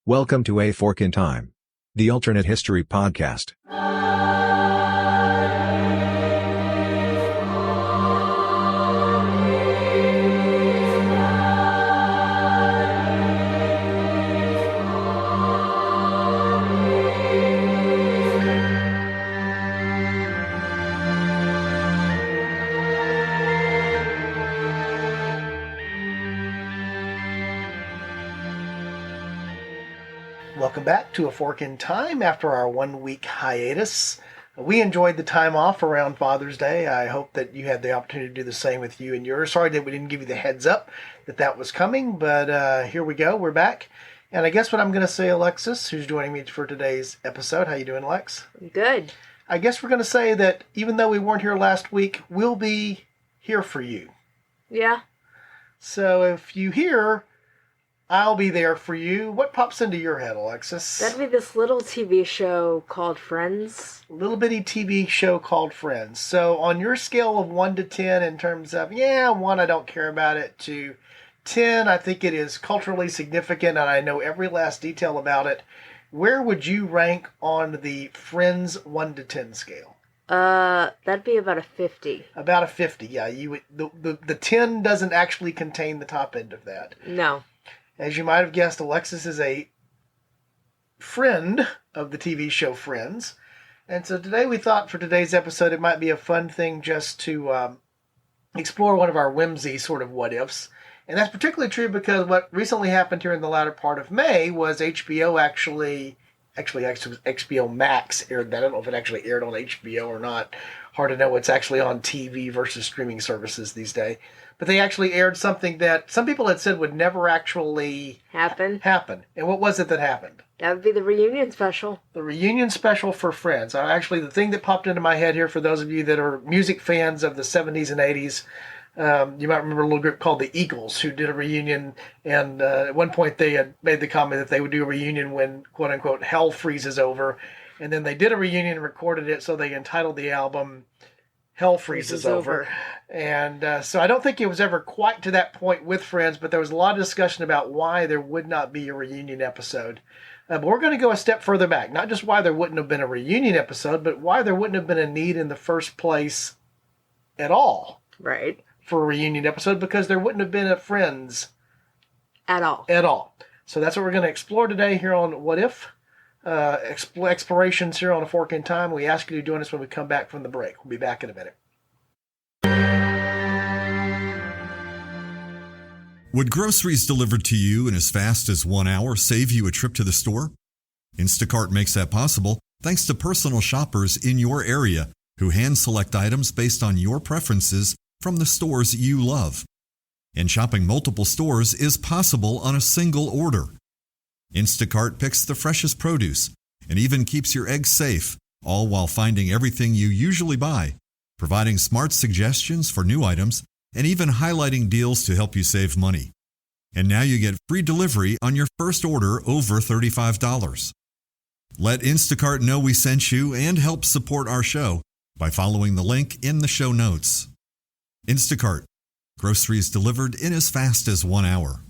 Welcome to A Fork in Time, the alternate history podcast. Welcome back to A Fork in Time after our 1 week hiatus. We enjoyed the time off around Father's Day. I hope that you had the opportunity to do the same with you and yours. Sorry that we didn't give you the heads up that was coming, but here we go. We're back. And I guess what I'm going to say, Alexis, who's joining me for today's episode. How you doing, Lex? Good. I guess we're going to say that even though we weren't here last week, we'll be here for you. Yeah. So if you hear, I'll be there for you. What pops into your head, Alexis? That'd be this little TV show called Friends. Little bitty TV show called Friends. So on your scale of 1 to 10 in terms of, 1, I don't care about it, to 10, I think it is culturally significant and I know every last detail about it. Where would you rank on the Friends 1 to 10 scale? That'd be about a 50. About a 50, yeah. You would, the 10 doesn't actually contain the top end of that. No. As you might have guessed, Alexis is a friend of the TV show Friends. And so today we thought for today's episode it might be a fun thing just to explore one of our whimsy sort of what-ifs. And that's particularly true because what recently happened here in the latter part of May was HBO actually HBO Max aired that. I don't know if it actually aired on HBO or not. Hard to know what's actually on TV versus streaming services these days. But they actually aired something that some people had said would never actually happen. And what was it that happened? That would be the reunion special. The reunion special for Friends. Actually, the thing that popped into my head here, for those of you that are music fans of the 70s and 80s, you might remember a little group called the Eagles who did a reunion. And at one point they had made the comment that they would do a reunion when, quote unquote, hell freezes over. And then they did a reunion and recorded it, so they entitled the album Hell Freezes Over. And so I don't think it was ever quite to that point with Friends, but there was a lot of discussion about why there would not be a reunion episode. But we're going to go a step further back. Not just why there wouldn't have been a reunion episode, but why there wouldn't have been a need in the first place at all. Right. For a reunion episode, because there wouldn't have been a Friends. At all. So that's what we're going to explore today here on What If? Explorations here on A Fork in Time. We ask you to join us when we come back from the break. We'll be back in a minute. Would groceries delivered to you in as fast as 1 hour save you a trip to the store? Instacart makes that possible thanks to personal shoppers in your area who hand-select items based on your preferences from the stores you love. And shopping multiple stores is possible on a single order. Instacart picks the freshest produce and even keeps your eggs safe, all while finding everything you usually buy, providing smart suggestions for new items, and even highlighting deals to help you save money. And now you get free delivery on your first order over $35. Let Instacart know we sent you and help support our show by following the link in the show notes. Instacart. Groceries delivered in as fast as 1 hour.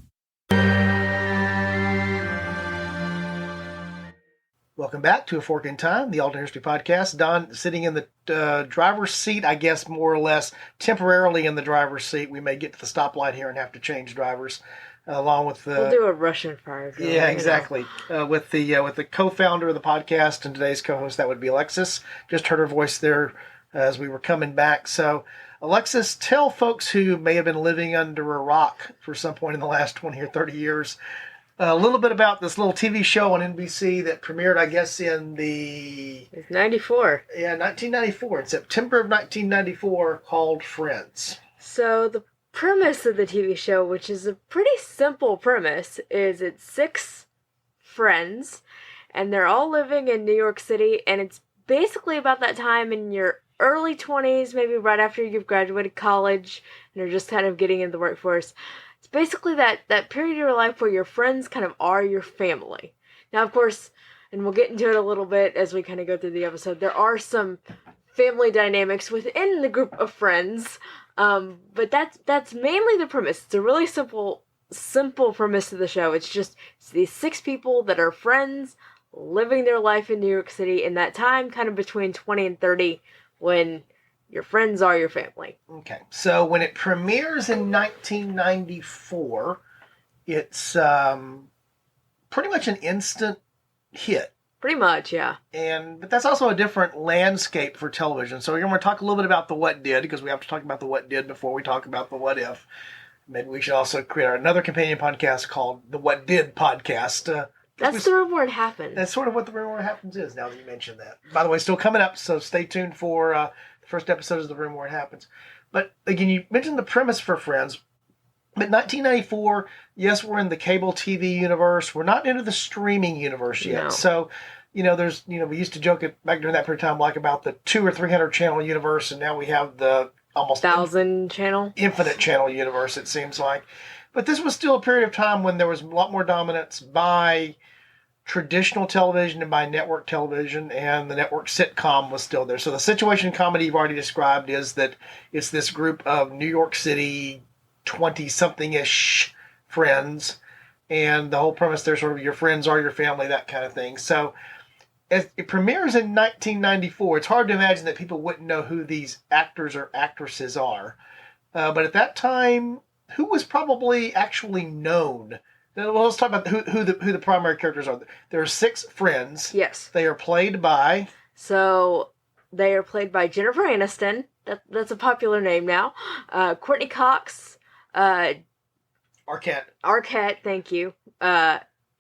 Welcome back to A Fork in Time, the alternate history podcast. Don sitting in the driver's seat, I guess more or less temporarily in the driver's seat. We may get to the stoplight here and have to change drivers, along with the. We'll do a Russian fire drill. Yeah, exactly. With the co-founder of the podcast and today's co-host, that would be Alexis. Just heard her voice there as we were coming back. So, Alexis, tell folks who may have been living under a rock for some point in the last 20 or 30 years. A little bit about this little TV show on NBC that premiered, I guess, in the... It's 94. Yeah, 1994. In September of 1994, called Friends. So the premise of the TV show, which is a pretty simple premise, is it's 6 friends, and they're all living in New York City, and it's basically about that time in your early 20s, maybe right after you've graduated college, and are just kind of getting into the workforce. It's basically that period of your life where your friends kind of are your family. Now, of course, and we'll get into it a little bit as we kind of go through the episode, there are some family dynamics within the group of friends, but that's mainly the premise. It's a really simple simple premise of the show. It's these 6 people that are friends living their life in New York City in that time, kind of between 20 and 30, when your friends are your family. Okay. So when it premieres in 1994, it's pretty much an instant hit. Pretty much, yeah. But that's also a different landscape for television. So we're going to talk a little bit about the what did, because we have to talk about the what did before we talk about the what if. Maybe we should also create another companion podcast called the What Did Podcast. That's the Room Where It Happens. That's sort of what the Room Where It Happens is, now that you mention that. By the way, still coming up, so stay tuned for the first episode of the Room Where It Happens. But again, you mentioned the premise for Friends. But 1994, yes, we're in the cable TV universe. We're not into the streaming universe yet. No. So, there's, we used to joke back during that period of time, like about the 200 or 300 channel universe, and now we have the almost 1,000 channel, infinite channel universe, it seems like. But this was still a period of time when there was a lot more dominance by traditional television and by network television, and the network sitcom was still there. So the situation comedy you've already described is that it's this group of New York City 20-something-ish friends, and the whole premise there sort of your friends are your family, that kind of thing. So as it premieres in 1994, it's hard to imagine that people wouldn't know who these actors or actresses are. But at that time, who was probably actually known? Well, let's talk about who the primary characters are. There are 6 friends. Yes. They are played by... So they are played by Jennifer Aniston. That's a popular name now. Courtney Cox. Arquette, thank you.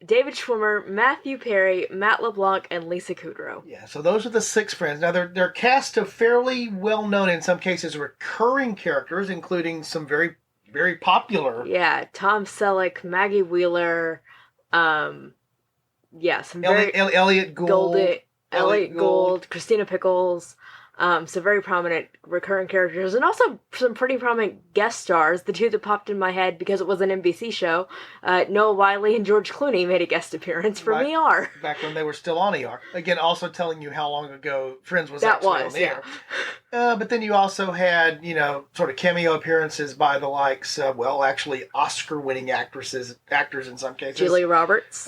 David Schwimmer, Matthew Perry, Matt LeBlanc, and Lisa Kudrow. Yeah, so those are the 6 friends. Now, they're cast of fairly well-known, in some cases, recurring characters, including some very, very popular... Yeah, Tom Selleck, Maggie Wheeler, some very... Elliot Gould. Elliot Gould, Christina Pickles... so very prominent recurring characters, and also some pretty prominent guest stars. The 2 that popped in my head because it was an NBC show, Noah Wyle and George Clooney made a guest appearance from ER. Back when they were still on ER. Again, also telling you how long ago Friends was actually on the air. But then you also had, sort of cameo appearances by the likes of, actually Oscar-winning actors in some cases. Julia Roberts.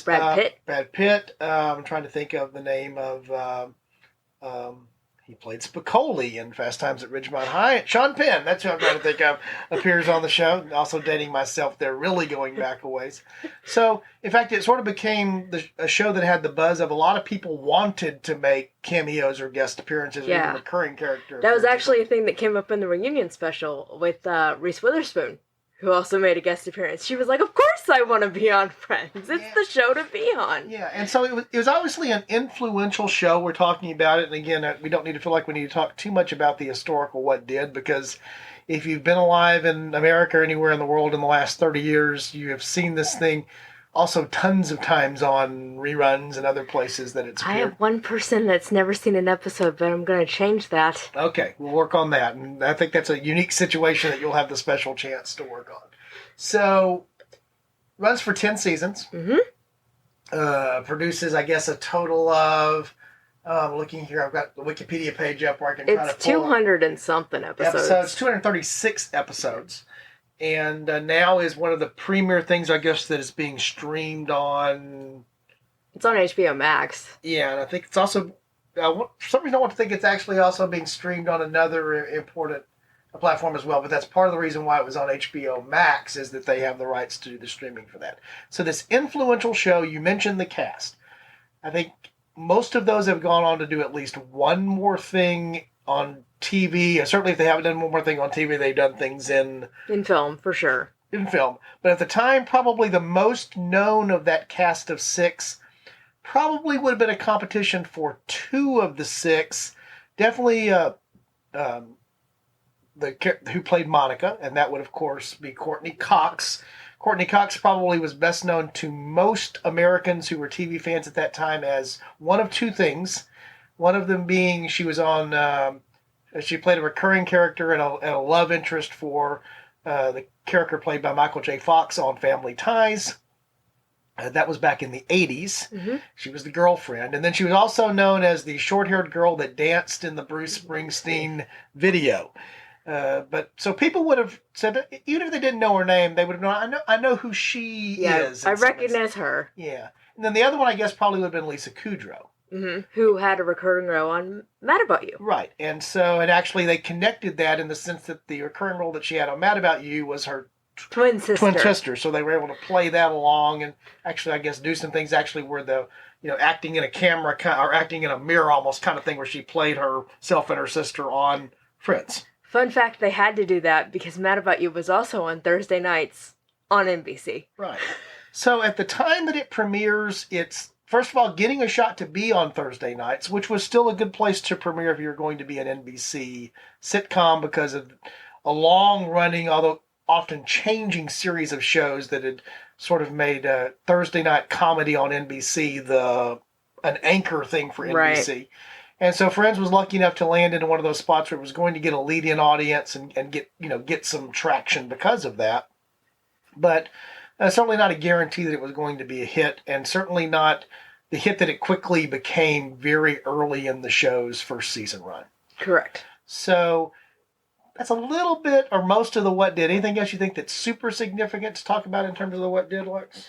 Brad Pitt. I'm trying to think of the name of... he played Spicoli in Fast Times at Ridgemont High. Sean Penn, that's who I'm trying to think of, appears on the show. Also dating myself there, really going back a ways. So, in fact, it sort of became a show that had the buzz of a lot of people wanted to make cameos or guest appearances or even recurring characters. That was actually a thing that came up in the reunion special with Reese Witherspoon, who also made a guest appearance. She was like, of course I want to be on Friends. It's the show to be on. Yeah, and so it was obviously an influential show. We're talking about it. And again, we don't need to feel like we need to talk too much about the historical what did, because if you've been alive in America or anywhere in the world in the last 30 years, you have seen this thing also tons of times on reruns and other places that it's appeared. I have one person that's never seen an episode, but I'm going to change that. Okay, we'll work on that. And I think that's a unique situation that you'll have the special chance to work on. So, runs for 10 seasons. Mm-hmm. Produces, I guess, a total of... looking here, I've got the Wikipedia page up where I can try to pull... It's 200 and something episodes. 236 episodes. And now is one of the premier things, I guess, that is being streamed on... It's on HBO Max. Yeah, and I think it's also... for some reason, I want to think it's actually also being streamed on another important platform as well. But that's part of the reason why it was on HBO Max, is that they have the rights to do the streaming for that. So this influential show, you mentioned the cast. I think most of those have gone on to do at least one more thing on TV. Certainly, if they haven't done one more thing on TV, they've done things in film, for sure. In film. But at the time, probably the most known of that cast of 6 probably would have been a competition for 2 of the 6. Definitely who played Monica, and that would, of course, be Courtney Cox. Courtney Cox probably was best known to most Americans who were TV fans at that time as one of 2 things. One of them being she was on... she played a recurring character and a love interest for the character played by Michael J. Fox on Family Ties. That was back in the 80s. Mm-hmm. She was the girlfriend. And then she was also known as the short-haired girl that danced in the Bruce Springsteen video. But so people would have said that even if they didn't know her name, they would have known. I know who she is. I recognize her. Yeah, and then the other one, I guess, probably would have been Lisa Kudrow, who had a recurring role on Mad About You. Right, and actually they connected that in the sense that the recurring role that she had on Mad About You was her twin sister. So they were able to play that along and actually, I guess, do some things actually where the acting in a camera or acting in a mirror almost kind of thing where she played herself and her sister on Friends. Fun fact, they had to do that because Mad About You was also on Thursday nights on NBC. Right. So at the time that it premieres, it's, first of all, getting a shot to be on Thursday nights, which was still a good place to premiere if you're going to be an NBC sitcom because of a long-running, although often changing series of shows that had sort of made Thursday night comedy on NBC an anchor thing for NBC. Right. And so Friends was lucky enough to land into one of those spots where it was going to get a lead-in audience and get some traction because of that. But certainly not a guarantee that it was going to be a hit, and certainly not the hit that it quickly became very early in the show's first season run. Correct. So that's a little bit or most of the what did. Anything else you think that's super significant to talk about in terms of the what did, Lex?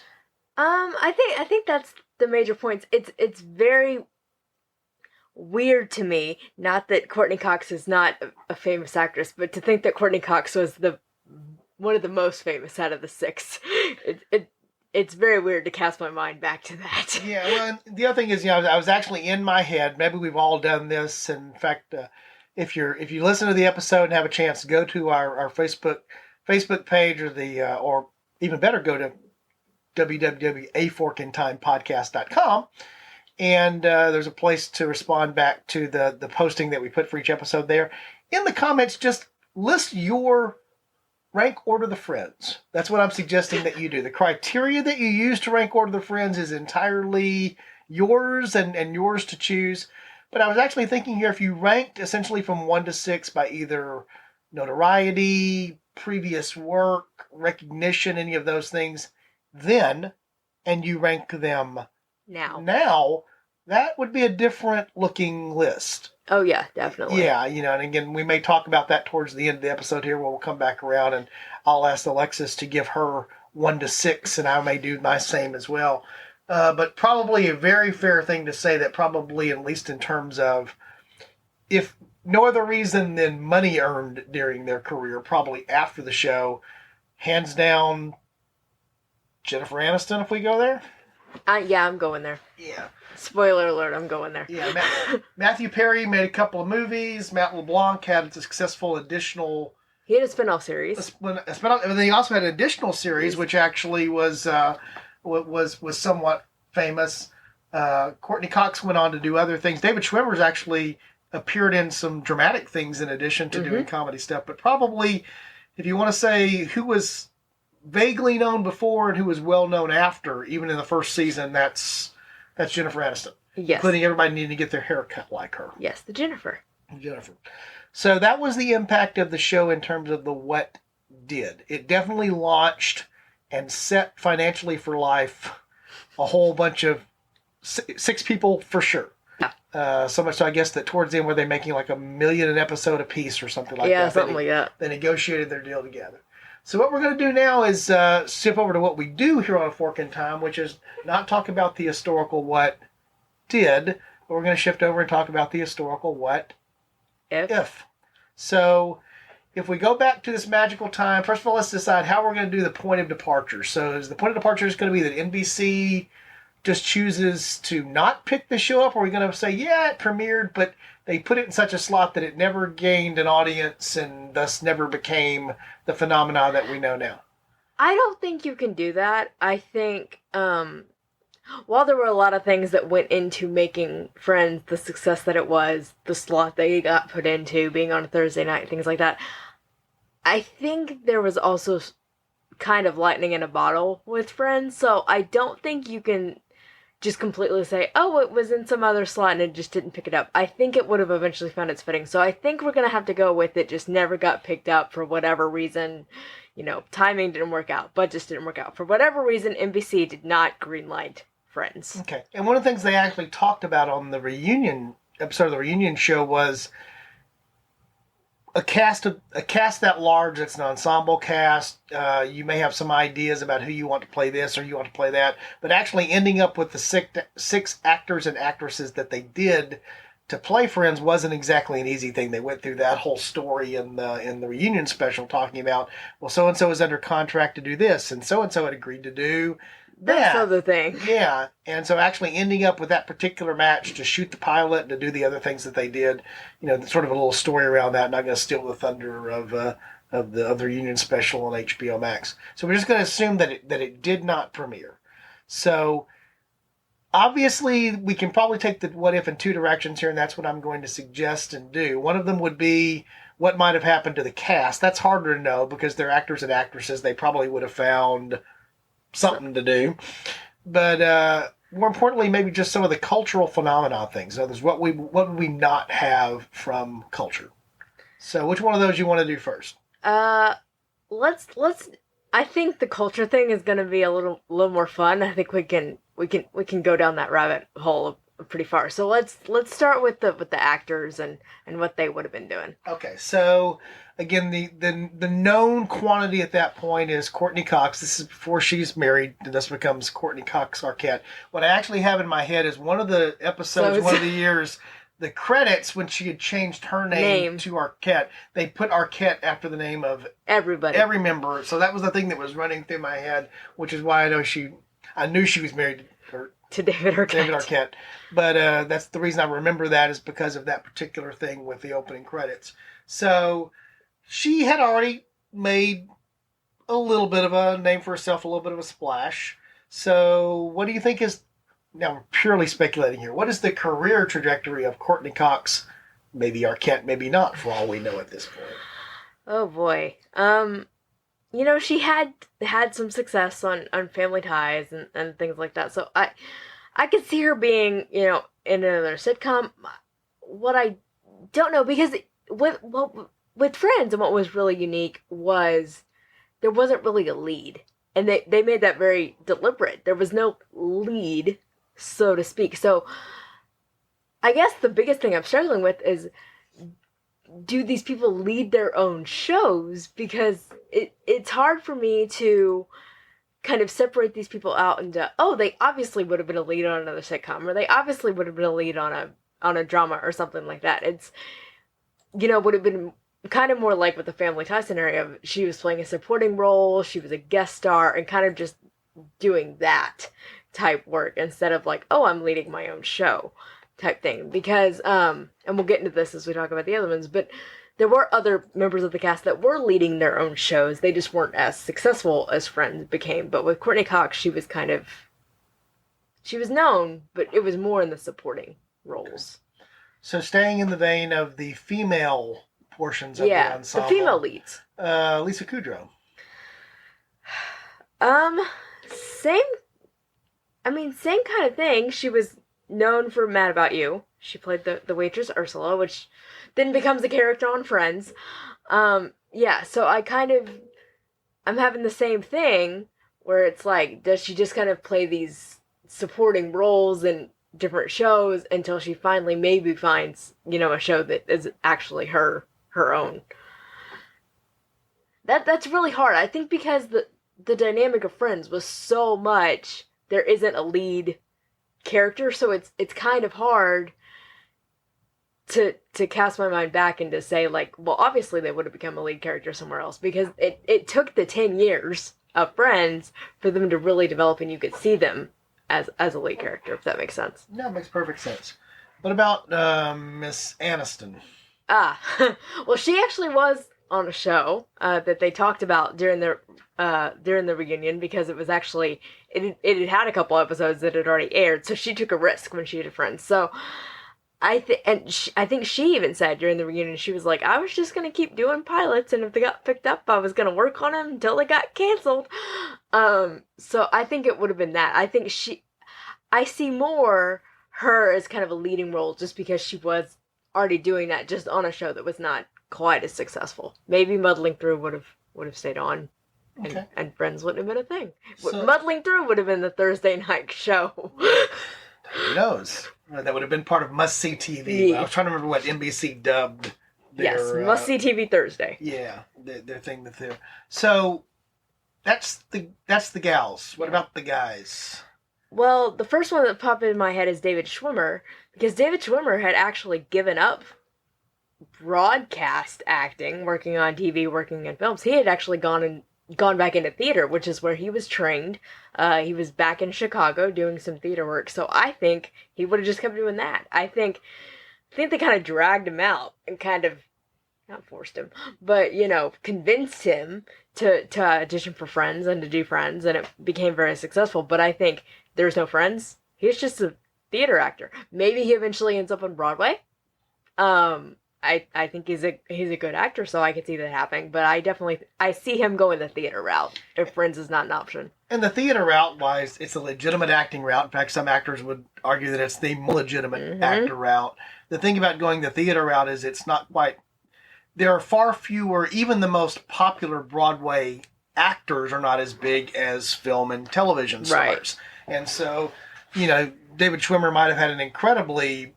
I think that's the major points. It's very weird to me, not that Courtney Cox is not a famous actress, but to think that Courtney Cox was one of the most famous out of the six. It's very weird to cast my mind back to that. Yeah, well, and the other thing is, I was actually in my head. Maybe we've all done this. And in fact, if you listen to the episode and have a chance, go to our Facebook page or even better, go to www.aforkintimepodcast.com. And there's a place to respond back to the posting that we put for each episode there. In the comments, just list your rank order the Friends. That's what I'm suggesting that you do. The criteria that you use to rank order the Friends is entirely yours and yours to choose. But I was actually thinking here, if you ranked essentially from 1 to 6 by either notoriety, previous work, recognition, any of those things, and you rank them now, that would be a different looking list. Oh, yeah, definitely. Yeah, and again, we may talk about that towards the end of the episode here where we'll come back around and I'll ask Alexis to give her 1 to 6 and I may do my same as well. But probably a very fair thing to say that probably, at least in terms of, if no other reason than money earned during their career, probably after the show, hands down, Jennifer Aniston, if we go there. Yeah, I'm going there. Yeah. Spoiler alert, I'm going there. Yeah, Matthew Perry made a couple of movies. Matt LeBlanc had a successful additional... He had a spin-off series. And then he also had an additional series, which actually was somewhat famous. Courtney Cox went on to do other things. David Schwimmer's actually appeared in some dramatic things in addition to doing comedy stuff. But probably, if you want to say who was vaguely known before and who was well known after, even in the first season, that's Jennifer Aniston. Yes. Including everybody needing to get their hair cut like her. Yes, the Jennifer. So that was the impact of the show in terms of the what did. It definitely launched and set financially for life a whole bunch of 6 people for sure. Yeah. So much so I guess that towards the end were they making like $1 million an episode a piece or something like that. Yeah, something like that. They negotiated their deal together. So what we're going to do now is skip over to what we do here on A Fork in Time, which is not talk about the historical what did, but we're going to shift over and talk about the historical what if. So if we go back to this magical time, first of all, let's decide how we're going to do the point of departure. So is the point of departure is going to be that NBC just chooses to not pick the show up, or are we going to say, yeah, it premiered, but they put it in such a slot that it never gained an audience and thus never became the phenomena that we know now? I don't think you can do that. I think, while there were a lot of things that went into making Friends the success that it was, the slot they got put into, being on a Thursday night, things like that, I think there was also kind of lightning in a bottle with Friends, so I don't think you can just completely say, oh, it was in some other slot and it just didn't pick it up. I think it would have eventually found its footing. So I think we're going to have to go with it just never got picked up for whatever reason. Timing didn't work out, budgets didn't work out. For whatever reason, NBC did not greenlight Friends. Okay. And one of the things they actually talked about on the reunion episode of the reunion show was a cast that large, that's an ensemble cast. You may have some ideas about who you want to play this or you want to play that, but actually ending up with the six actors and actresses that they did to play Friends wasn't exactly an easy thing. They went through that whole story in the reunion special, talking about, well, so and so is under contract to do this, and so had agreed to do That's that other thing. Yeah, and so actually ending up with that particular match to shoot the pilot and to do the other things that they did, sort of a little story around that. Not going to steal the thunder of the reunion special on HBO Max. So we're just going to assume that it did not premiere. So obviously we can probably take the what if in two directions here, and that's what I'm going to suggest and do. One of them would be what might have happened to the cast. That's harder to know because they're actors and actresses. They probably would have found something to do, but more importantly, maybe just some of the cultural phenomena things. So there's what would we not have from culture. So which one of those you want to do first? Let's. I think the culture thing is going to be a little more fun. I think we can go down that rabbit hole pretty far. So let's start with the actors and what they would have been doing. Okay, so again, the known quantity at that point is Courtney Cox. This is before she's married, and this becomes Courtney Cox Arquette. What I actually have in my head is one of the episodes, one of the years, the credits when she had changed her name to Arquette, they put Arquette after the name of every member. So that was the thing that was running through my head, which is why I knew she was married to David Arquette. But that's the reason I remember that is because of that particular thing with the opening credits. So she had already made a little bit of a name for herself, a little bit of a splash. So what do you think is, now we're purely speculating here, what is the career trajectory of Courtney Cox? Maybe Arquette, maybe not, for all we know at this point. Oh boy. She had some success on Family Ties and things like that. So I could see her being, in another sitcom. What I don't know, because with Friends, and what was really unique was there wasn't really a lead. And they made that very deliberate. There was no lead, so to speak. So I guess the biggest thing I'm struggling with is, do these people lead their own shows? Because it's hard for me to kind of separate these people out into, they obviously would have been a lead on another sitcom, or they obviously would have been a lead on a drama or something like that. It's, would have been kind of more like with the Family Tie scenario. She was playing a supporting role, she was a guest star, and kind of just doing that type work instead of like, I'm leading my own show type thing. Because, and we'll get into this as we talk about the other ones, but there were other members of the cast that were leading their own shows. They just weren't as successful as Friends became. But with Courtney Cox, she was known, but it was more in the supporting roles. So staying in the vein of the female portions of the ensemble. The female leads. Lisa Kudrow. Same kind of thing. She was known for Mad About You. She played the waitress Ursula, which then becomes a character on Friends. So I'm having the same thing where it's like, does she just kind of play these supporting roles in different shows until she finally maybe finds, a show that is actually her own? That's really hard. I think because the dynamic of Friends was so much, there isn't a lead character, so it's kind of hard to cast my mind back and to say, like, well, obviously they would have become a lead character somewhere else, because it took the 10 years of Friends for them to really develop and you could see them as a lead character, if that makes sense. No, it makes perfect sense. What about Miss Aniston? Well, she actually was on a show that they talked about during the reunion, because it was actually, it had a couple episodes that had already aired, so she took a risk when she did Friends. So I think she even said during the reunion, she was like, I was just going to keep doing pilots, and if they got picked up, I was going to work on them until they got canceled. So I think it would have been that. I see more her as kind of a leading role just because she was already doing that just on a show that was not quite as successul. Maybe Muddling Through would have stayed on. Okay. And Friends wouldn't have been a thing. So, Muddling Through would have been the Thursday night show. Who knows? That would have been part of must-see TV. I was trying to remember what NBC dubbed Yes, their must-see TV Thursday. yeah, their thing that they're. So that's the gals. What about the guys? Well, the first one that popped in my head is David Schwimmer, because David Schwimmer had actually given up broadcast acting, working on TV, working in films. He had actually gone back into theater, which is where he was trained. He was back in Chicago doing some theater work, so I think he would have just kept doing that. I think they kind of dragged him out and kind of not forced him, but convinced him to audition for Friends and to do Friends, and it became very successful. But I think there's no Friends. He's just a theater actor. Maybe he eventually ends up on Broadway. I think he's a good actor, so I could see that happening. But I see him going the theater route if Friends is not an option. And the theater route wise, it's a legitimate acting route. In fact, some actors would argue that it's the more legitimate actor route. The thing about going the theater route is it's not quite. There are far fewer. Even the most popular Broadway actors are not as big as film and television stars. Right. And so, David Schwimmer might have had an incredibly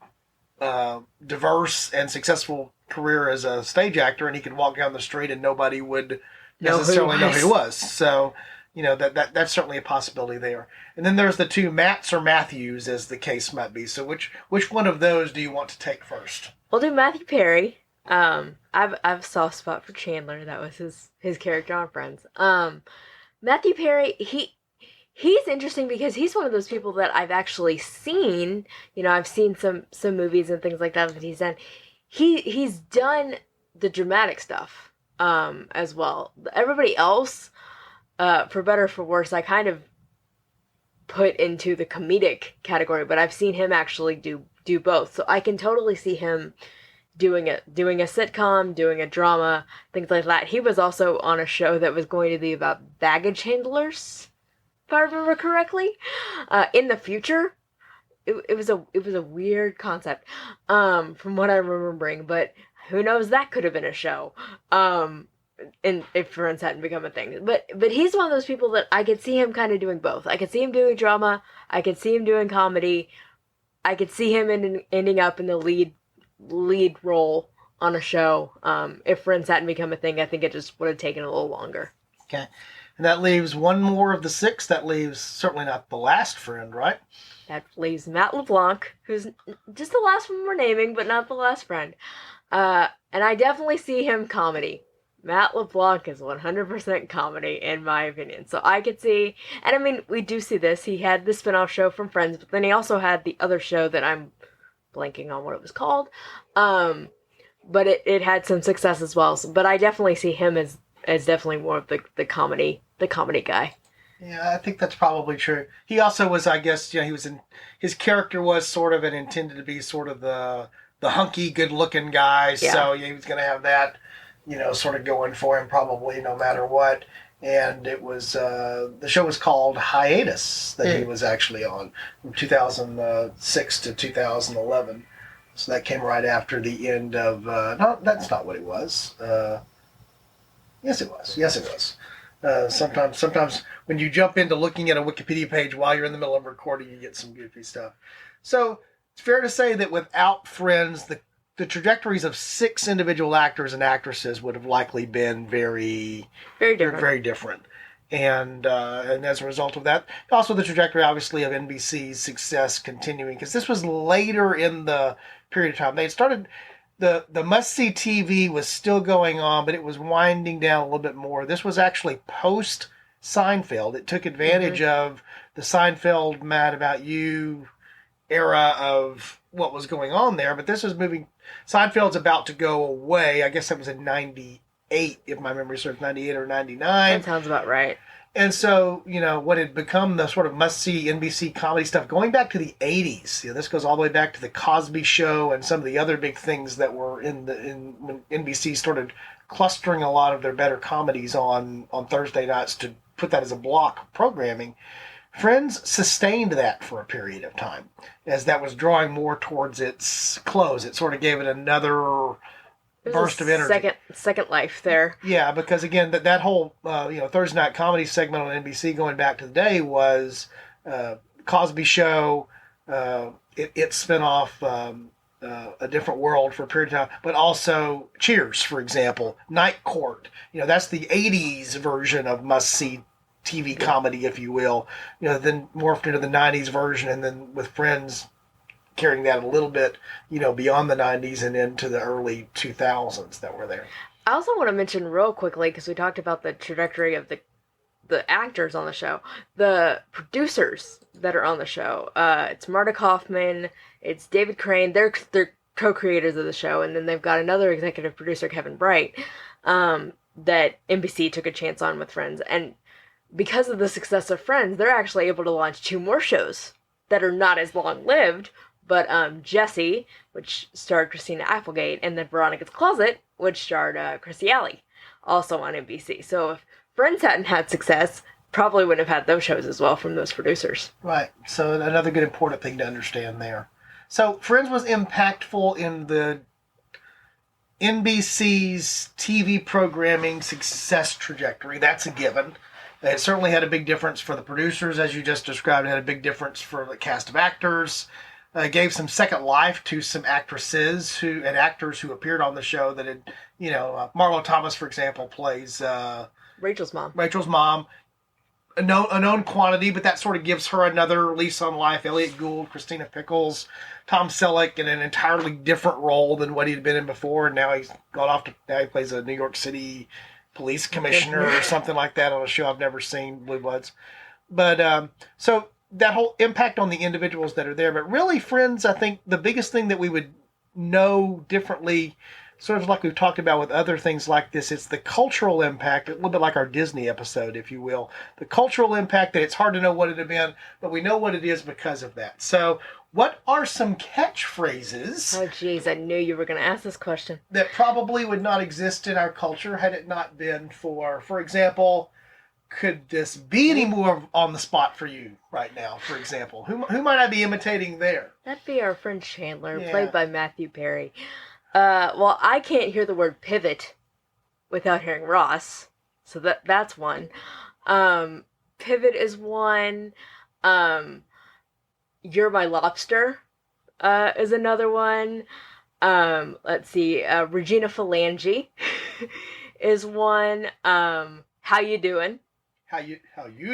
diverse and successful career as a stage actor, and he could walk down the street and nobody would necessarily know who he was. So, that's certainly a possibility there. And then there's the two Matts or Matthews, as the case might be. So which one of those do you want to take first? We'll do Matthew Perry. I've a soft spot for Chandler. That was his character on Friends. Matthew Perry, he's interesting because he's one of those people that I've actually seen. I've seen some movies and things like that he's done. He's done the dramatic stuff as well. Everybody else, for better or for worse, I kind of put into the comedic category, but I've seen him actually do both. So I can totally see him doing a sitcom, doing a drama, things like that. He was also on a show that was going to be about baggage handlers, if I remember correctly, in the future. It was a weird concept, from what I'm remembering, but who knows, that could have been a show, and if Friends hadn't become a thing. But he's one of those people that I could see him kind of doing both. I could see him doing drama, I could see him doing comedy, I could see him ending up in the lead role on a show. If Friends hadn't become a thing, I think it just would have taken a little longer. Okay. And that leaves one more of the six. That leaves certainly not the last friend, right? That leaves Matt LeBlanc, who's just the last one we're naming, but not the last friend. And I definitely see him comedy. Matt LeBlanc is 100% comedy, in my opinion. So I could see, and I mean, we do see this. He had the spinoff show from Friends, but then he also had the other show that I'm blanking on what it was called. But it had some success as well. So, but I definitely see him as definitely more of the comedy guy. Yeah, I think that's probably true. He also was, I guess, his character was sort of intended to be sort of the hunky, good-looking guy. Yeah. So he was going to have that, sort of going for him probably no matter what. And it was, the show was called Hiatus that he was actually on from 2006 to 2011. So that came right after the end of, no, that's not what it was. Yes, it was. Sometimes when you jump into looking at a Wikipedia page while you're in the middle of recording, you get some goofy stuff. So it's fair to say that without Friends, the trajectories of six individual actors and actresses would have likely been very, very different. Very different. And as a result of that, also the trajectory, obviously, of NBC's success continuing, because this was later in the period of time. They had started. The must-see TV was still going on, but it was winding down a little bit more. This was actually post-Seinfeld. It took advantage of the Seinfeld Mad About You era of what was going on there, but this was moving. Seinfeld's about to go away. I guess that was in 98, if my memory serves, 98 or 99. That sounds about right. And so, what had become the sort of must-see NBC comedy stuff, going back to the 80s. This goes all the way back to the Cosby Show and some of the other big things that were when NBC started clustering a lot of their better comedies on Thursday nights to put that as a block of programming. Friends sustained that for a period of time. As that was drawing more towards its close, it sort of gave it another burst of energy. Second life there. Yeah, because again, that whole Thursday night comedy segment on NBC going back to the day was Cosby Show, its spinoff a different world for a period of time, but also Cheers, for example, Night Court. That's the '80s version of must-see TV comedy, if you will. Then morphed into the '90s version, and then with Friends carrying that a little bit, beyond the '90s and into the early 2000s that were there. I also want to mention real quickly, because we talked about the trajectory of the actors on the show, the producers that are on the show. It's Marta Kaufman, it's David Crane. They're co-creators of the show, and then they've got another executive producer, Kevin Bright, that NBC took a chance on with Friends. And because of the success of Friends, they're actually able to launch 2 more shows that are not as long-lived, but Jessie, which starred Christina Applegate, and then Veronica's Closet, which starred Chrissy Alley, also on NBC. So if Friends hadn't had success, probably wouldn't have had those shows as well from those producers. Right. So another good important thing to understand there. So Friends was impactful in the NBC's TV programming success trajectory. That's a given. It certainly had a big difference for the producers, as you just described. It had a big difference for the cast of actors. Gave some second life to some actresses and actors who appeared on the show that had, Marlo Thomas, for example, plays Rachel's mom. Rachel's mom. A known quantity, but that sort of gives her another lease on life. Elliot Gould, Christina Pickles, Tom Selleck in an entirely different role than what he'd been in before. And now he's gone off now he plays a New York City police commissioner or something like that on a show I've never seen, Blue Bloods. But so that whole impact on the individuals that are there. But really, Friends, I think the biggest thing that we would know differently, sort of like we've talked about with other things like this, it's the cultural impact, a little bit like our Disney episode, if you will. The cultural impact that it's hard to know what it had been, but we know what it is because of that. So what are some catchphrases? Oh, geez, I knew you were going to ask this question. That probably would not exist in our culture had it not been for example, could this be any more on the spot for you right now, for example? Who might I be imitating there? That'd be our friend Chandler, played by Matthew Perry. Well, I can't hear the word pivot without hearing Ross, so that's one. Pivot is one. You're my lobster is another one. Let's see. Regina Phalange is one. How you doing? How you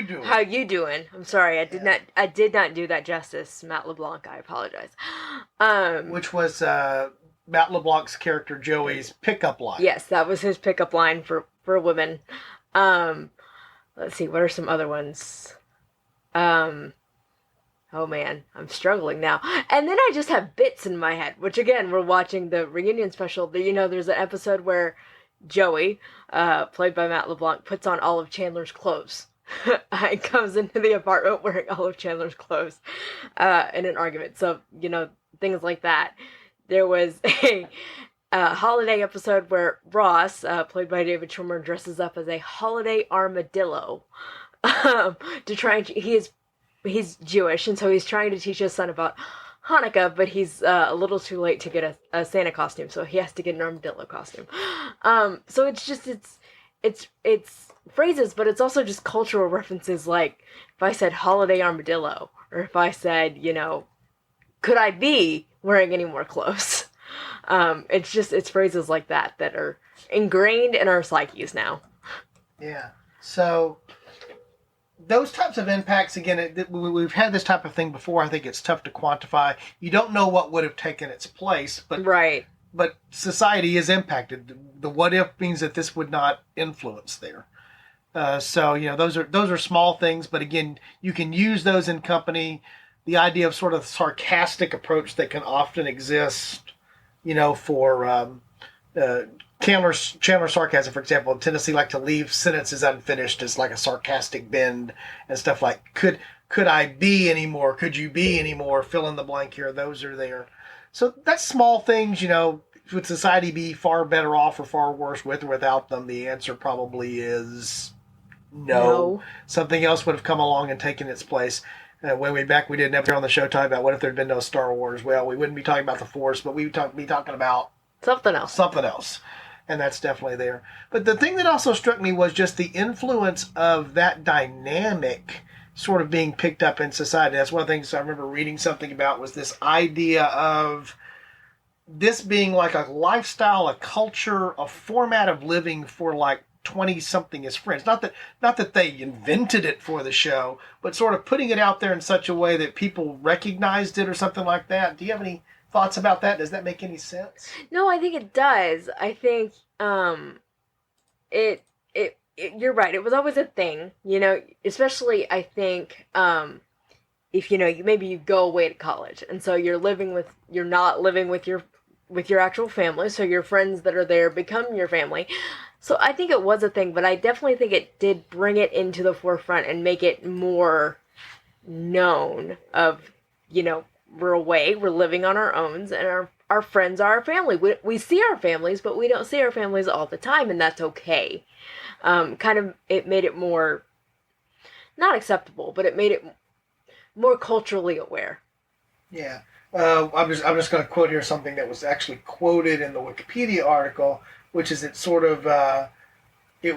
doing? How you doing? I'm sorry, I did not do that justice, Matt LeBlanc. I apologize. Which was Matt LeBlanc's character Joey's pickup line. Yes, that was his pickup line for women. Let's see, what are some other ones? Oh man, I'm struggling now. And then I just have bits in my head, which again, we're watching the reunion special. There's an episode where Joey, played by Matt LeBlanc, puts on all of Chandler's clothes. He comes into the apartment wearing all of Chandler's clothes in an argument. So, things like that. There was a holiday episode where Ross, played by David Schwimmer, dresses up as a holiday armadillo to try and he's Jewish, and so he's trying to teach his son about Hanukkah, but he's a little too late to get a Santa costume, so he has to get an armadillo costume. So it's phrases, but it's also just cultural references. Like if I said holiday armadillo, or if I said, could I be wearing any more clothes? It's phrases like that are ingrained in our psyches now. Yeah. So those types of impacts, again, we've had this type of thing before. I think it's tough to quantify. You don't know what would have taken its place, but right. But society is impacted. The what if means that this would not influence there. So those are small things, but again, you can use those in company. The idea of sort of sarcastic approach that can often exist, for Chandler sarcasm, for example, in Tennessee, like to leave sentences unfinished as like a sarcastic bend and stuff like, could I be any more? Could you be any more? Fill in the blank here. Those are there. So that's small things, would society be far better off or far worse with or without them? The answer probably is no. Something else would have come along and taken its place. When we did an episode on the show talking about what if there'd been no Star Wars. Well, we wouldn't be talking about the Force, but we would be talking about something else. And that's definitely there. But the thing that also struck me was just the influence of that dynamic sort of being picked up in society. That's one of the things I remember reading something about, was this idea of this being like a lifestyle, a culture, a format of living for like 20 something as friends. Not that they invented it for the show, but sort of putting it out there in such a way that people recognized it or something like that. Do you have any thoughts about that? Does that make any sense? No, I think it does. I think it you're right. It was always a thing, especially I think if maybe you go away to college and so you're not living with your actual family, so your friends that are there become your family. So I think it was a thing, but I definitely think it did bring it into the forefront and make it more known of, we're away, we're living on our own, and our friends are our family. We see our families, but we don't see our families all the time, and that's okay. It made it more, not acceptable, but it made it more culturally aware. Yeah. I'm just going to quote here something that was actually quoted in the Wikipedia article, which is it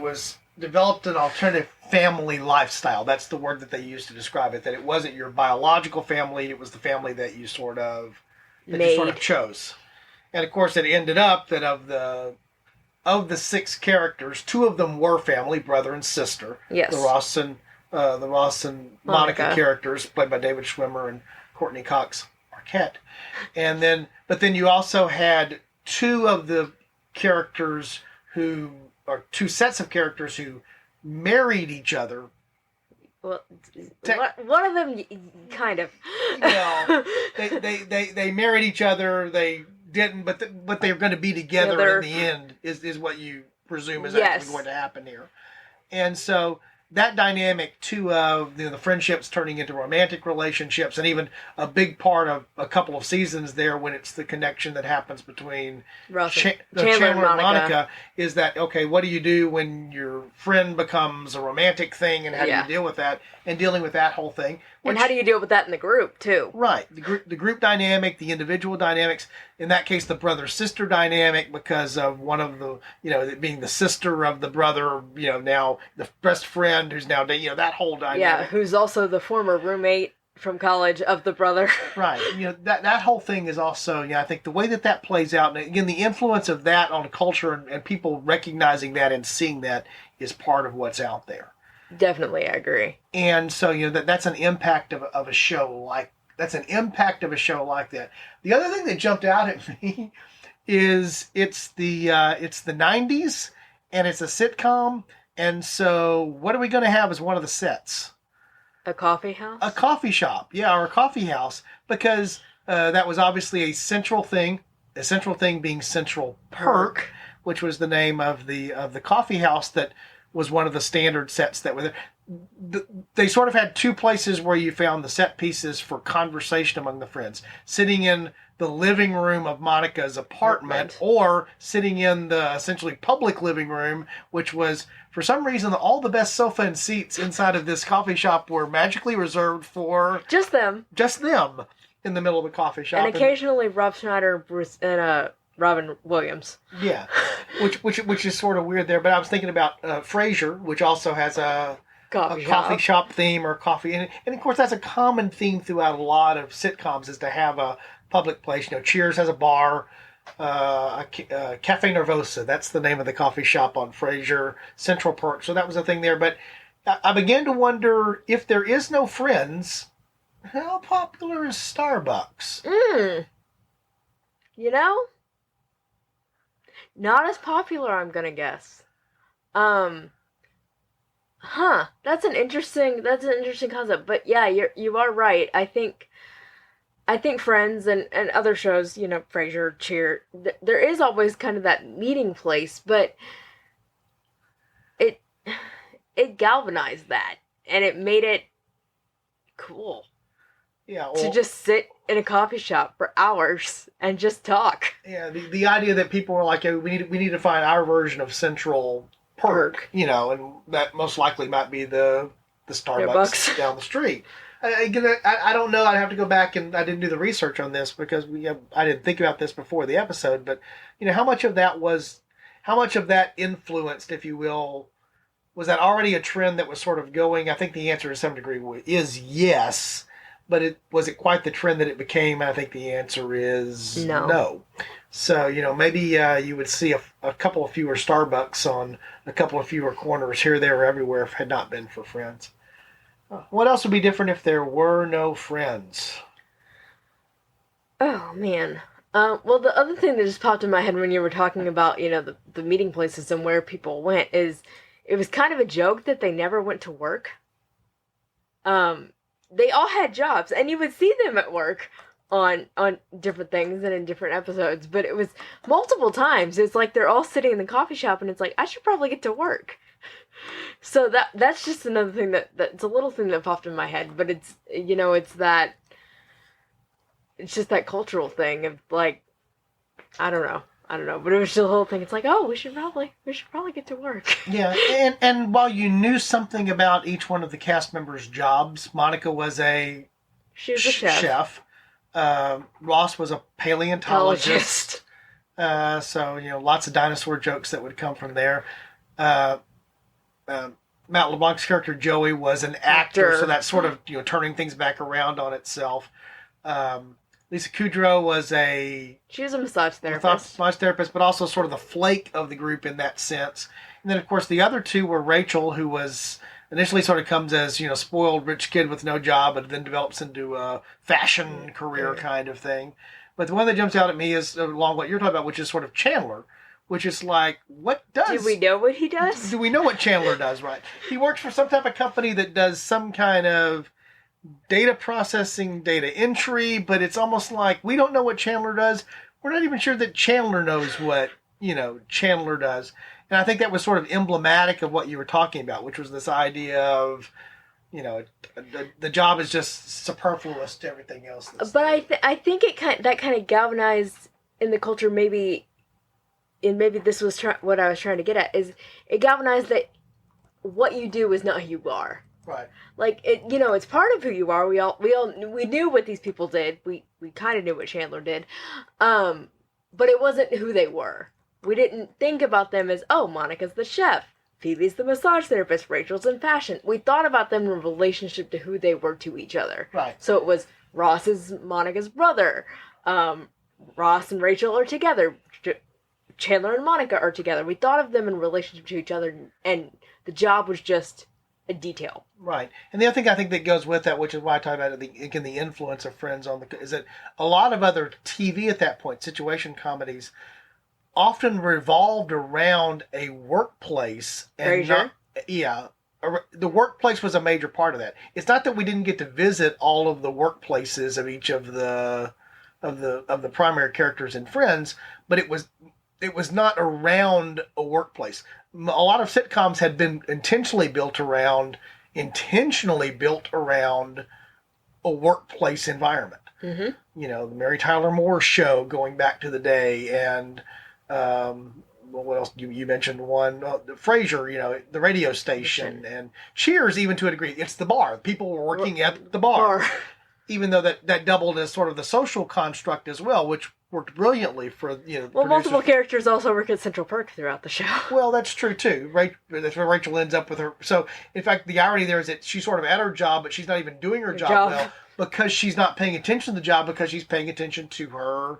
was developed an alternative family lifestyle. That's the word that they used to describe it, that it wasn't your biological family, it was the family that you sort of chose. And of course it ended up that of the 6 characters, 2 of them were family, brother and sister. Yes. The Ross and Monica characters, played by David Schwimmer and Courtney Cox Arquette. But then you also had 2 of the characters or 2 sets of characters who married each other. Well, one of them kind of. They married each other. They didn't, but they're going to be together in the end. Is what you presume is actually going to happen here, and so. That dynamic, too, of the friendships turning into romantic relationships, and even a big part of a couple of seasons there when it's the connection that happens between Chandler and Monica, is that, okay, what do you do when your friend becomes a romantic thing, and how do you deal with that, and dealing with that whole thing. And how do you deal with that in the group, too? Right. The group dynamic, the individual dynamics, in that case, the brother-sister dynamic, because of one of the, being the sister of the brother, now the best friend who's now, that whole dynamic. Yeah, who's also the former roommate from college of the brother. Right. That whole thing is also, I think the way that plays out, and again, the influence of that on culture and people recognizing that and seeing that is part of what's out there. Definitely, I agree. And so, that's an impact of a show like that. The other thing that jumped out at me is it's the 90s and it's a sitcom. And so what are we going to have as one of the sets? A coffee house? A coffee shop. Yeah, or a coffee house, because that was obviously a central thing being Central Perk, which was the name of the coffee house that was one of the standard sets that were there. They sort of had 2 places where you found the set pieces for conversation among the friends. Sitting in the living room of Monica's apartment, or sitting in the essentially public living room, which was, for some reason, all the best sofa and seats inside of this coffee shop were magically reserved for... Just them in the middle of the coffee shop. And occasionally Rob Schneider and Robin Williams. Yeah, which is sort of weird there. But I was thinking about Frasier, which also has a coffee shop theme or coffee. And of course, that's a common theme throughout a lot of sitcoms, is to have a public place. Cheers has a bar. Cafe Nervosa, that's the name of the coffee shop on Frasier. Central Perk, so that was a thing there. But I began to wonder, if there is no Friends, how popular is Starbucks? Not as popular, I'm gonna guess. That's an interesting concept. But yeah, you are right. I think Friends and other shows, Frasier, Cheer, there is always kind of that meeting place, but it galvanized that, and it made it cool. Yeah, to just sit in a coffee shop for hours and just talk. Yeah, the idea that people were like, we need to find our version of Central Perk, and that most likely might be the Starbucks down the street. I don't know. I'd have to go back, and I didn't do the research on this because I didn't think about this before the episode. But how much of that influenced, if you will, was that already a trend that was sort of going? I think the answer to some degree is yes. but was it quite the trend that it became? I think the answer is no. So, maybe you would see a couple of fewer Starbucks on a couple of fewer corners here, there, or everywhere if it had not been for Friends. What else would be different if there were no Friends? Oh, man. Well, the other thing that just popped in my head when you were talking about, the meeting places and where people went is it was kind of a joke that they never went to work. They all had jobs, and you would see them at work on different things and in different episodes, but it was multiple times. It's like they're all sitting in the coffee shop, and it's like, I should probably get to work. So that's just another thing that's a little thing that popped in my head, but it's, it's just that cultural thing of like, I don't know, but it was just the whole thing. It's like, oh, we should probably get to work. Yeah, and while you knew something about each one of the cast members' jobs, Monica was she was a chef. Ross was a paleontologist. So lots of dinosaur jokes that would come from there. Matt LeBlanc's character Joey was an actor, so that's sort of turning things back around on itself. Lisa Kudrow was she was a massage therapist. But also sort of the flake of the group in that sense. And then, of course, the other two were Rachel, who was initially sort of comes as, spoiled rich kid with no job, but then develops into a fashion career kind of thing. But the one that jumps out at me is along what you're talking about, which is sort of Chandler, which is like, what does... Do we know what he does? Do we know what Chandler does, right? He works for some type of company that does some kind of data processing, data entry, but it's almost like we don't know what Chandler does. We're not even sure that Chandler knows what, Chandler does. And I think that was sort of emblematic of what you were talking about, which was this idea of, the job is just superfluous to everything else. But I think that kind of galvanized in the culture, maybe this was what I was trying to get at, is it galvanized that what you do is not who you are. Right. Like it's part of who you are. We knew what these people did. We kind of knew what Chandler did, but it wasn't who they were. We didn't think about them as, oh, Monica's the chef, Phoebe's the massage therapist, Rachel's in fashion. We thought about them in relationship to who they were to each other. Right. So it was Ross is Monica's brother. Ross and Rachel are together. Chandler and Monica are together. We thought of them in relationship to each other, and the job was just a detail. Right. And the other thing I think that goes with that, which is why I talk about the influence of Friends is that a lot of other TV at that point, situation comedies, often revolved around a workplace. And the workplace was a major part of that. It's not that we didn't get to visit all of the workplaces of each of the primary characters in Friends, but it was not around a workplace. A lot of sitcoms had been intentionally built around a workplace environment. Mm-hmm. The Mary Tyler Moore Show going back to the day, and what else? You mentioned one, Frasier, the radio station, and Cheers, even to a degree. It's the bar. People were working at the bar. Even though that doubled as sort of the social construct as well, which worked brilliantly for Well, multiple characters also work at Central Perk throughout the show. Well, that's true too. That's where Rachel ends up with her. So, in fact, the irony there is that she's sort of at her job, but she's not even doing her job well because she's not paying attention to the job because she's paying attention to her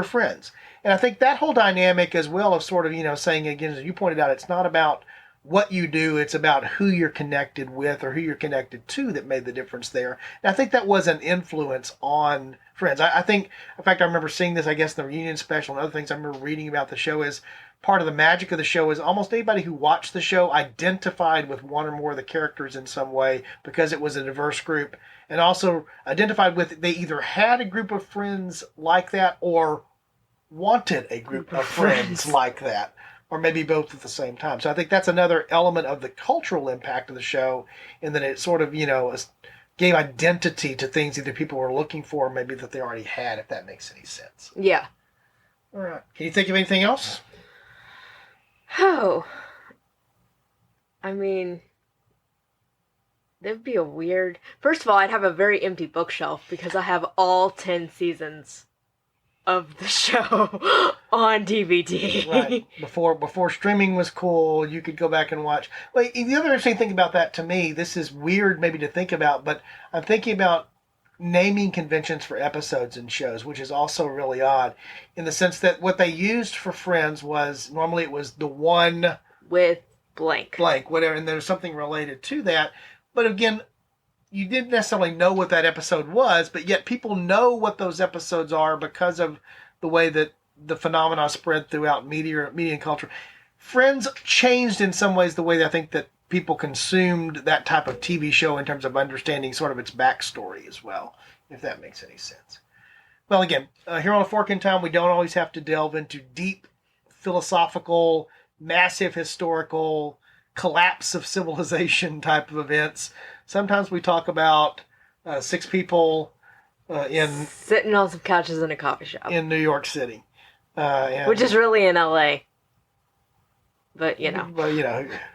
friends. And I think that whole dynamic as well of sort of saying again, as you pointed out, it's not about what you do, it's about who you're connected with or who you're connected to that made the difference there. And I think that was an influence on Friends. I think, in fact, I remember seeing this, I guess, in the reunion special and other things I remember reading about the show is part of the magic of the show is almost anybody who watched the show identified with one or more of the characters in some way because it was a diverse group and also identified with, they either had a group of friends like that or wanted a group of friends like that. Or maybe both at the same time. So I think that's another element of the cultural impact of the show in that it sort of, gave identity to things either people were looking for or maybe that they already had, if that makes any sense. Yeah. All right. Can you think of anything else? Oh. I mean, that'd be a weird... First of all, I'd have a very empty bookshelf because I have all 10 seasons of the show on DVD. Right. Before streaming was cool, you could go back and watch. Well, the other interesting thing about that to me, this is weird maybe to think about, but I'm thinking about naming conventions for episodes and shows, which is also really odd in the sense that what they used for Friends was normally it was the one with blank, whatever, and there's something related to that. But again, you didn't necessarily know what that episode was, but yet people know what those episodes are because of the way that the phenomena spread throughout media and culture. Friends changed in some ways the way that I think that people consumed that type of TV show in terms of understanding sort of its backstory as well, if that makes any sense. Well, again, here on A Fork in Time, we don't always have to delve into deep philosophical, massive historical, collapse of civilization type of events. Sometimes we talk about 6 people sitting on some couches in a coffee shop in New York City. Which is really in LA. But,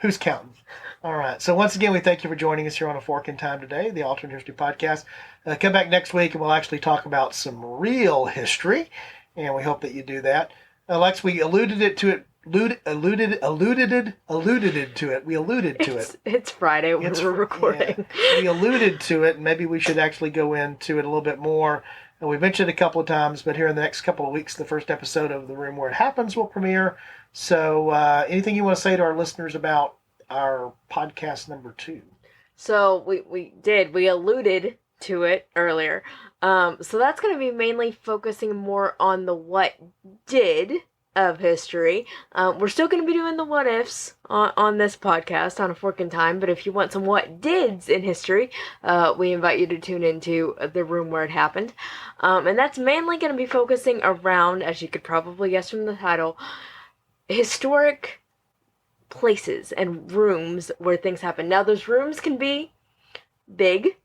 who's counting? All right. So once again, we thank you for joining us here on A Fork in Time today, the Alternate History Podcast. Come back next week and we'll actually talk about some real history, and we hope that you do that. Lex, we alluded to it. We alluded to it. It's Friday when we're recording. Yeah, we alluded to it, and maybe we should actually go into it a little bit more. And we've mentioned it a couple of times, but here in the next couple of weeks, the first episode of The Room Where It Happens will premiere. So anything you want to say to our listeners about our podcast number 2? So we alluded to it earlier. So that's going to be mainly focusing more on the what did of history. We're still going to be doing the what ifs on this podcast on A Fork in Time, but if you want some what dids in history, we invite you to tune into The Room Where It Happened. And that's mainly going to be focusing around, as you could probably guess from the title, historic places and rooms where things happen. Now, those rooms can be big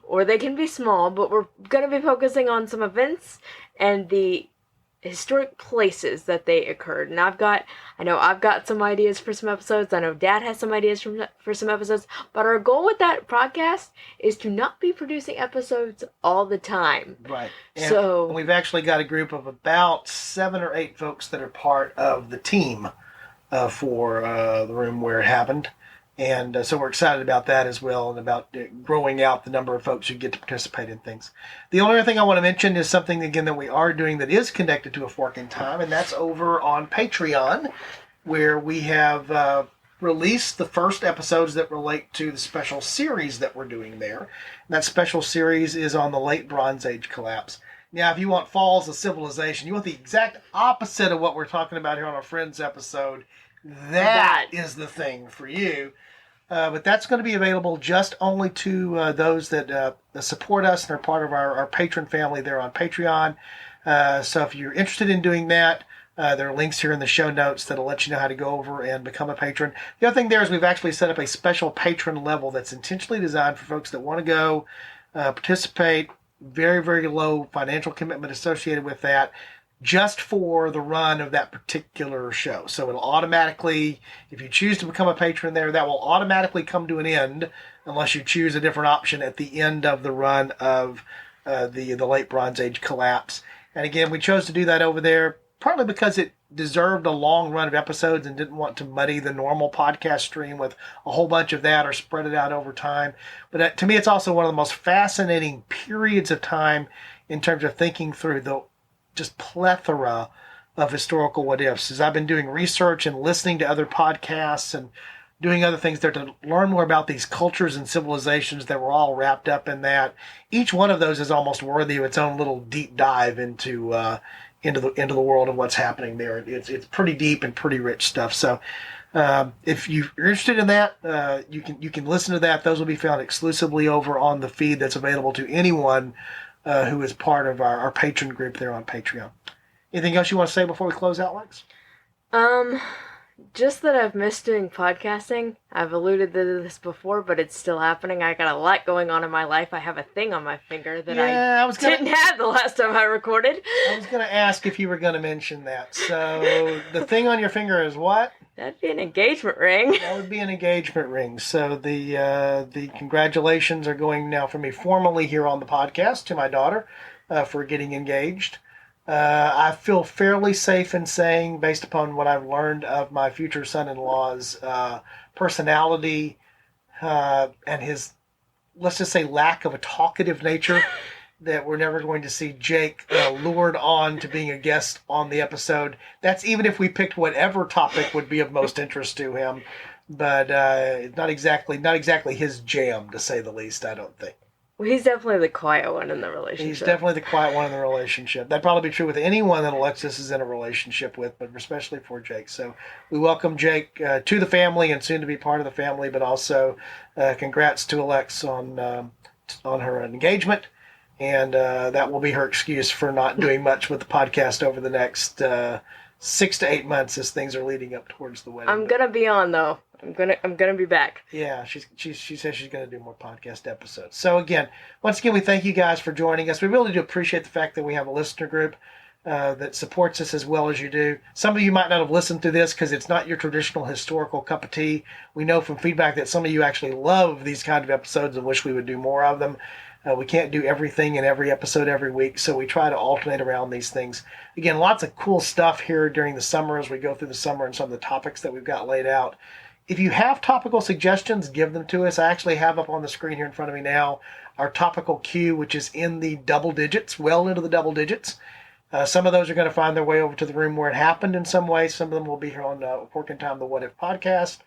or they can be small, but we're going to be focusing on some events and the historic places that they occurred. And I know I've got some ideas for some episodes. I know Dad has some ideas for some episodes. But our goal with that podcast is to not be producing episodes all the time. Right. And we've actually got a group of about 7 or 8 folks that are part of the team for The Room Where It Happened. And so we're excited about that as well, and about growing out the number of folks who get to participate in things. The only other thing I want to mention is something, again, that we are doing that is connected to A Fork in Time, and that's over on Patreon, where we have released the first episodes that relate to the special series that we're doing there. And that special series is on the Late Bronze Age collapse. Now, if you want Falls of Civilization, you want the exact opposite of what we're talking about here on our Friends episode, that is the thing for you. But that's going to be available just only to those that support us and are part of our patron family there on Patreon. So if you're interested in doing that, there are links here in the show notes that'll let you know how to go over and become a patron. The other thing there is we've actually set up a special patron level that's intentionally designed for folks that want to go participate. Very, very low financial commitment associated with that, just for the run of that particular show. So it'll automatically, if you choose to become a patron there, that will automatically come to an end unless you choose a different option at the end of the run of the Late Bronze Age collapse. And again, we chose to do that over there partly because it deserved a long run of episodes and didn't want to muddy the normal podcast stream with a whole bunch of that or spread it out over time. But to me, it's also one of the most fascinating periods of time in terms of thinking through the just plethora of historical what ifs. As I've been doing research and listening to other podcasts and doing other things there to learn more about these cultures and civilizations that were all wrapped up in that, each one of those is almost worthy of its own little deep dive into the world of what's happening there. It's pretty deep and pretty rich stuff. So if you're interested in that, you can listen to that. Those will be found exclusively over on the feed that's available to anyone who is part of our patron group there on Patreon. Anything else you want to say before we close out, Lex? Just that I've missed doing podcasting. I've alluded to this before, but it's still happening. I got a lot going on in my life. I have a thing on my finger that didn't have the last time I recorded. I was going to ask if you were going to mention that. So the thing on your finger is what? That'd be an engagement ring. That would be an engagement ring. So the congratulations are going now from me formally here on the podcast to my daughter for getting engaged. I feel fairly safe in saying, based upon what I've learned of my future son-in-law's personality and his let's just say, lack of a talkative nature, that we're never going to see Jake lured on to being a guest on the episode. That's even if we picked whatever topic would be of most interest to him. But not exactly his jam, to say the least, I don't think. Well, he's definitely the quiet one in the relationship. He's definitely the quiet one in the relationship. That'd probably be true with anyone that Alexis is in a relationship with, but especially for Jake. So we welcome Jake to the family and soon to be part of the family, but also congrats to Alex on her engagement. And that will be her excuse for not doing much with the podcast over the next 6 to 8 months as things are leading up towards the wedding. I'm gonna be on though. I'm gonna be back. Yeah, she says she's gonna do more podcast episodes. So again, once again, we thank you guys for joining us. We really do appreciate the fact that we have a listener group that supports us as well as you do. Some of you might not have listened to this because it's not your traditional historical cup of tea. We know from feedback that some of you actually love these kind of episodes and wish we would do more of them. We can't do everything in every episode every week, so we try to alternate around these things. Again, lots of cool stuff here during the summer as we go through the summer and some of the topics that we've got laid out. If you have topical suggestions, give them to us. I actually have up on the screen here in front of me now our topical queue, which is in the double digits, well into the double digits. Some of those are going to find their way over to the room where it happened in some way. Some of them will be here on Fork in Time, the What If podcast.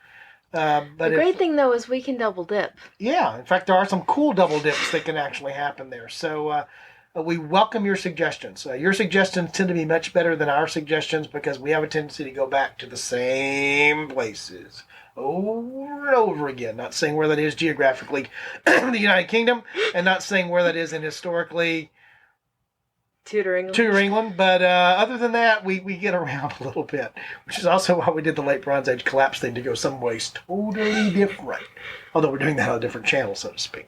But the great thing, though, is we can double dip. Yeah. In fact, there are some cool double dips that can actually happen there. So we welcome your suggestions. Your suggestions tend to be much better than our suggestions because we have a tendency to go back to the same places over and over again. Not saying where that is geographically in the United Kingdom and not saying where that is in historically Tudor England. But other than that, we get around a little bit, which is also why we did the Late Bronze Age collapse thing to go some ways totally different. Although we're doing that on a different channel, so to speak.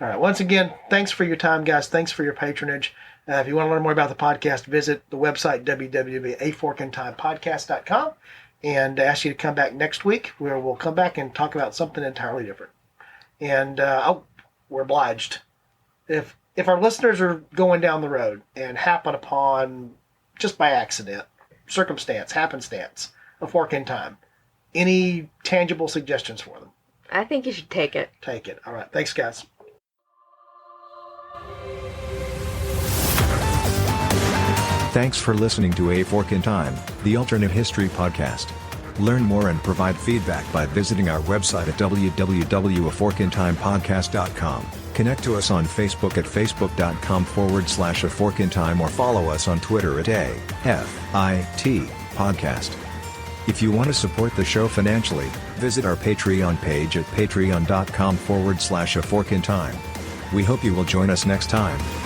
All right. Once again, thanks for your time, guys. Thanks for your patronage. If you want to learn more about the podcast, visit the website, www.aforkintimepodcast.com, and ask you to come back next week, where we'll come back and talk about something entirely different. And we're obliged. If our listeners are going down the road and happen upon, just by accident, circumstance, happenstance, a fork in time, any tangible suggestions for them? I think you should take it. Take it. All right. Thanks, guys. Thanks for listening to A Fork in Time, the alternate history podcast. Learn more and provide feedback by visiting our website at www.aforkintimepodcast.com. Connect to us on Facebook at facebook.com/aforkintime or follow us on Twitter at AFIT Podcast. If you want to support the show financially, visit our Patreon page at patreon.com/aforkintime. We hope you will join us next time.